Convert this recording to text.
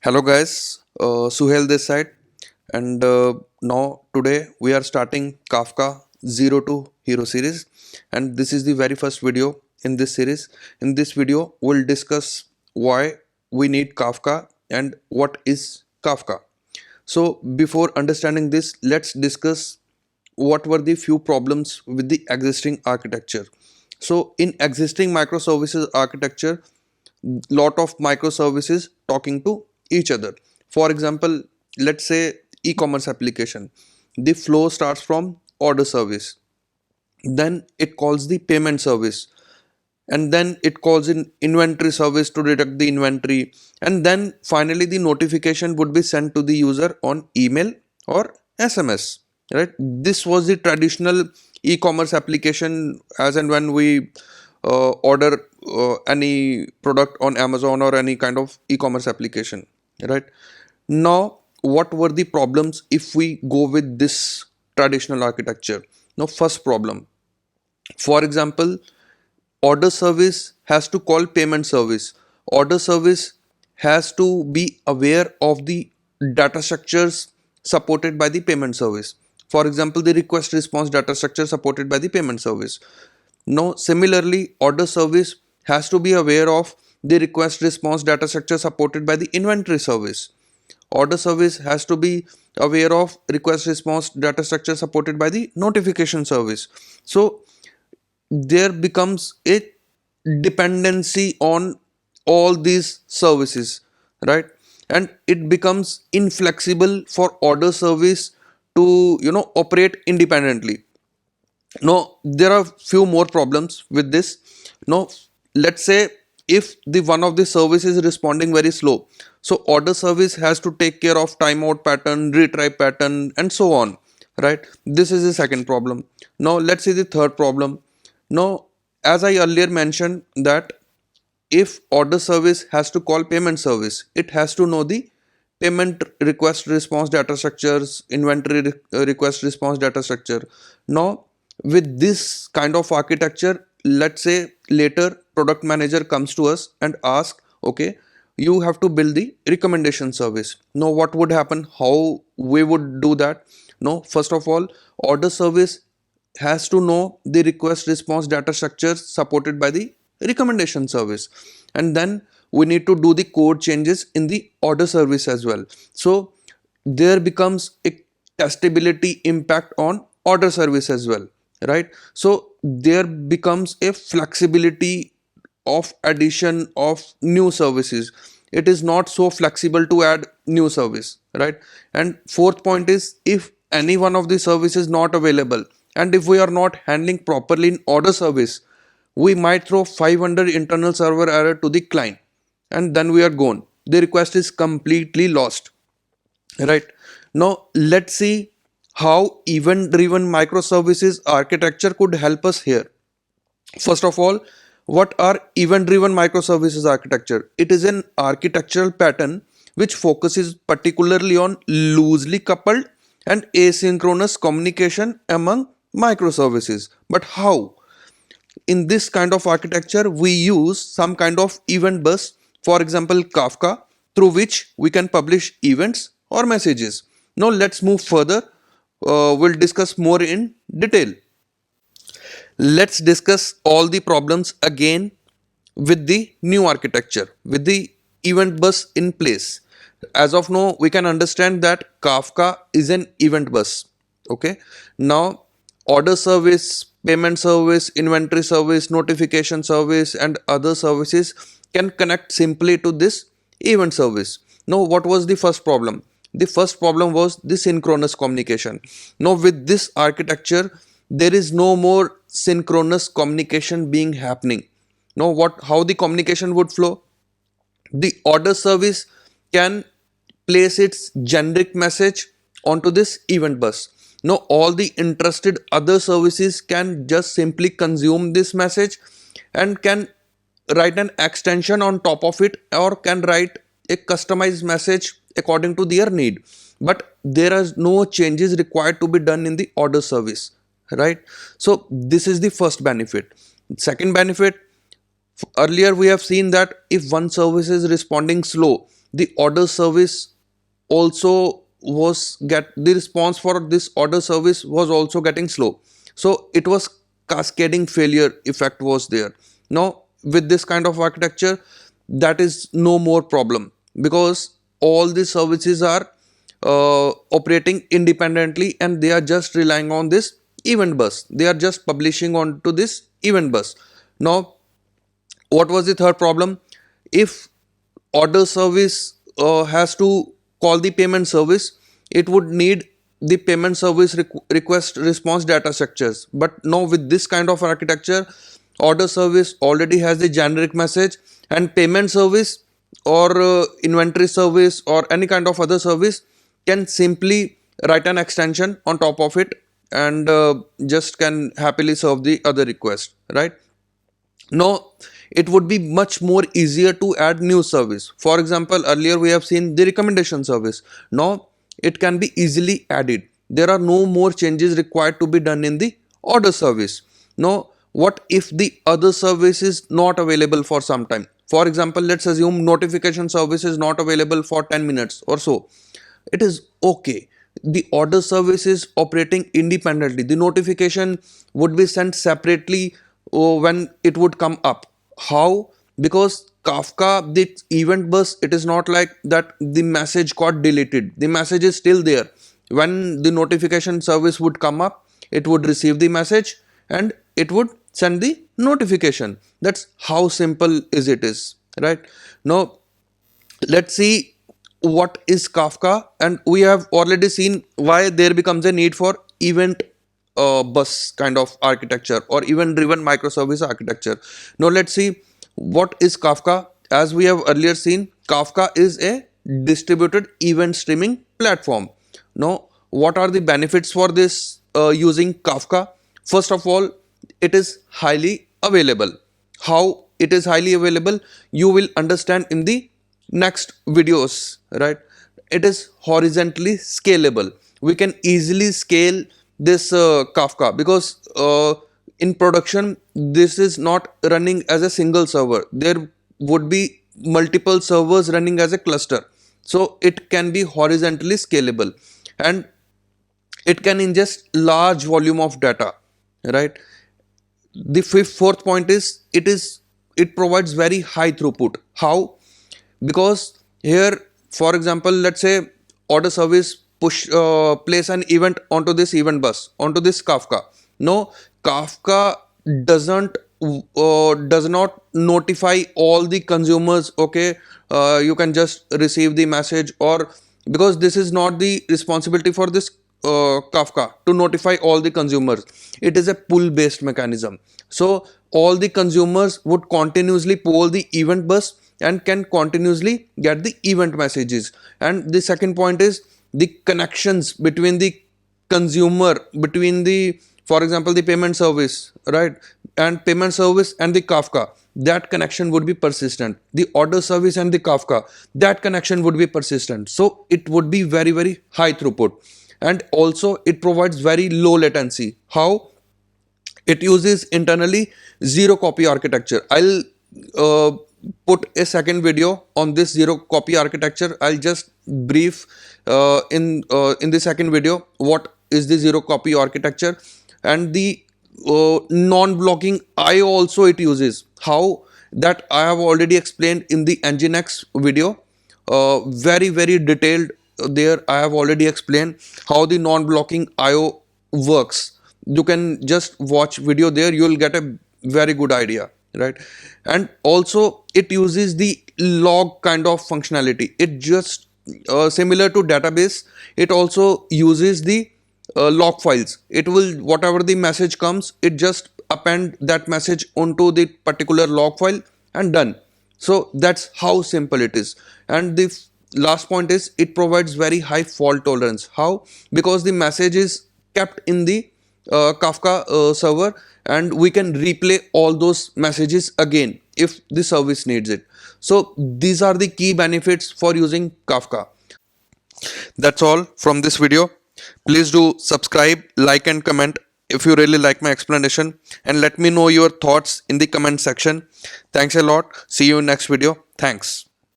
Hello guys, Suhail this side, and now today we are starting Kafka Zero to Hero series, and this is the very first video in this series. In this video, we'll discuss why we need Kafka and what is Kafka. So before understanding this, let's discuss what were the few problems with the existing architecture. So in existing microservices architecture, lot of microservices talking to each other. For example, let's say e-commerce application. The flow starts from order service, then it calls the payment service, and then it calls in inventory service to detect the inventory, and then finally the notification would be sent to the user on email or SMS, right? This was the traditional e-commerce application as and when we order any product on Amazon or any kind of e-commerce application, right? Now what were the problems if we go with this traditional architecture? Now first problem, for example, order service has to call payment service. Order service has to be aware of the data structures supported by the payment service. For example, the request response data structure supported by the payment service. Now similarly, order service has to be aware of the request response data structure supported by the inventory service. Order service has to be aware of request response data structure supported by the notification service. So there becomes a dependency on all these services, right? And it becomes inflexible for order service to operate independently. Now there are few more problems with this. Now let's say if the one of the service is responding very slow, so order service has to take care of timeout pattern, retry pattern, and so on, right? This is the second problem. Now let's see the third problem. Now, as I earlier mentioned that if order service has to call payment service, it has to know the payment request response data structures, inventory request response data structure. Now with this kind of architecture, let's say later product manager comes to us and asks, okay, you have to build the recommendation service. Now what would happen, how we would do that? No, first of all, order service has to know the request response data structure supported by the recommendation service, and then we need to do the code changes in the order service as well. So there becomes a testability impact on order service as well, right? So there becomes a flexibility of addition of new services. It is not so flexible to add new service, right? And fourth point is, if any one of the service is not available and if we are not handling properly in order service, we might throw 500 internal server error to the client, and then we are gone, the request is completely lost, right? Now let's see how event driven microservices architecture could help us here. First of all, what are event driven microservices architecture? It is an architectural pattern which focuses particularly on loosely coupled and asynchronous communication among microservices. But how? In this kind of architecture, we use some kind of event bus, for example Kafka, through which we can publish events or messages. Now let's move further. We'll discuss more in detail. Let's discuss all the problems again with the new architecture, with the event bus in place. As of now, we can understand that Kafka is an event bus. Okay. Now, order service, payment service, inventory service, notification service, and other services can connect simply to this event service. Now, what was the first problem? The first problem was the synchronous communication. Now, with this architecture, there is no more synchronous communication being happening. Now, how the communication would flow? The order service can place its generic message onto this event bus. Now all the interested other services can just simply consume this message and can write an extension on top of it, or can write a customized message according to their need, but there are no changes required to be done in the order service, right? So this is the first benefit. Second benefit, earlier we have seen that if one service is responding slow, the order service also was the response for this order service was also getting slow. So it was cascading failure effect was there. Now with this kind of architecture, that is no more problem, because all the services are operating independently, and they are just relying on this event bus. They are just publishing onto this event bus. Now what was the third problem? If order service has to call the payment service, it would need the payment service request response data structures. But now with this kind of architecture, order service already has the generic message, and payment service or inventory service or any kind of other service can simply write an extension on top of it, and just can happily serve the other request, right? Now it would be much more easier to add new service. For example, earlier we have seen the recommendation service. Now it can be easily added. There are no more changes required to be done in the order service. Now what if the other service is not available for some time? For example, let's assume notification service is not available for 10 minutes or so. It is okay. The order service is operating independently. The notification would be sent separately when it would come up. How? Because Kafka, the event bus, it is not like that the message got deleted. The message is still there. When the notification service would come up, it would receive the message and it would send the notification. That's how simple it is, right? Now let's see what is Kafka, and we have already seen why there becomes a need for event bus kind of architecture or event driven microservice architecture. Now let's see what is Kafka. As we have earlier seen, Kafka is a distributed event streaming platform. Now what are the benefits for this using Kafka? First of all, it is highly available. How it is highly available, you will understand in the next videos, right? It is horizontally scalable. We can easily scale this Kafka, because in production this is not running as a single server. There would be multiple servers running as a cluster, so it can be horizontally scalable, and it can ingest large volume of data, right? The fourth point is it provides very high throughput. How? Because here, for example, let's say order service place an event onto this event bus, onto this Kafka. No, Kafka doesn't does not notify all the consumers. Okay, you can just receive the message, or because this is not the responsibility for this Kafka to notify all the consumers. It is a pull based mechanism. So all the consumers would continuously poll the event bus and can continuously get the event messages. And the second point is the connections between the consumer, between the, for example, the payment service, right, and payment service and the Kafka, that connection would be persistent. The order service and the Kafka, that connection would be persistent. So it would be very, very high throughput, and also it provides very low latency. How? It uses internally zero copy architecture. I'll put a second video on this zero copy architecture. I'll just brief in the second video what is the zero copy architecture, and the non-blocking IO also it uses. How? That I have already explained in the Nginx video, very detailed. There I have already explained how the non-blocking IO works. You can just watch video there, you will get a very good idea, right? And also it uses the log kind of functionality. It just similar to database, it also uses the log files. It will, whatever the message comes, it just append that message onto the particular log file and done. So that's how simple it is. And the last point is it provides very high fault tolerance. How? Because the message is kept in the Kafka server, and we can replay all those messages again if the service needs it. So these are the key benefits for using Kafka. That's all from this video. Please do subscribe, like and comment if you really like my explanation, and let me know your thoughts in the comment section. Thanks a lot. See you in next video. Thanks.